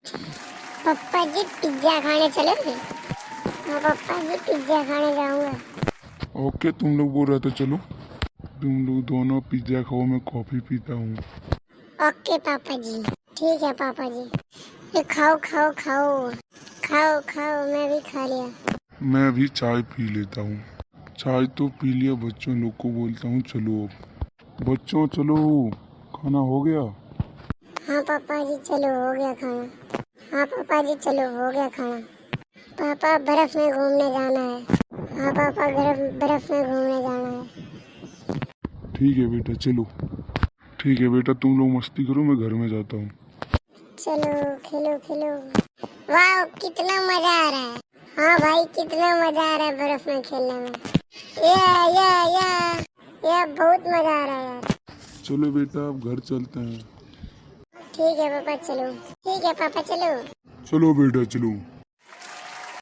पापा जी पिज्जा खाने चलोगे? हाँ पापा जी पिज्जा खाने जाऊंगा। ओके, तुम लोग बोल रहे थे चलो। तुम लोग दोनों पिज्जा खाओ, मैं कॉफी पीता हूँ। ओके पापा जी, ठीक है पापा जी। ये खाओ खाओ खाओ खाओ खाओ, मैं भी खा लिया। मैं भी चाय पी लेता हूँ। चाय तो पी लिया, बच्चों लोग को बोलता हूँ चलो अब। बच्चों चलो, खाना हो गया। हाँ पापा जी चलो हो गया खाना। हाँ पापा जी चलो हो गया खाना। पापा बर्फ में घूमने जाना है। हाँ पापा बर्फ में घूमने जाना है। ठीक है बेटा चलो। ठीक है बेटा, तुम लोग मस्ती करो, मैं घर में जाता हूँ। चलो खेलो खेलो। वाह कितना मजा आ रहा है। हाँ भाई कितना मजा आ रहा है बर्फ में खेलने में। या बहुत मजा आ रहा है यार। चलो बेटा, अब घर चलते हैं। ठीक है पापा चलो। ठीक है पापा चलो। चलो बेटा चलो।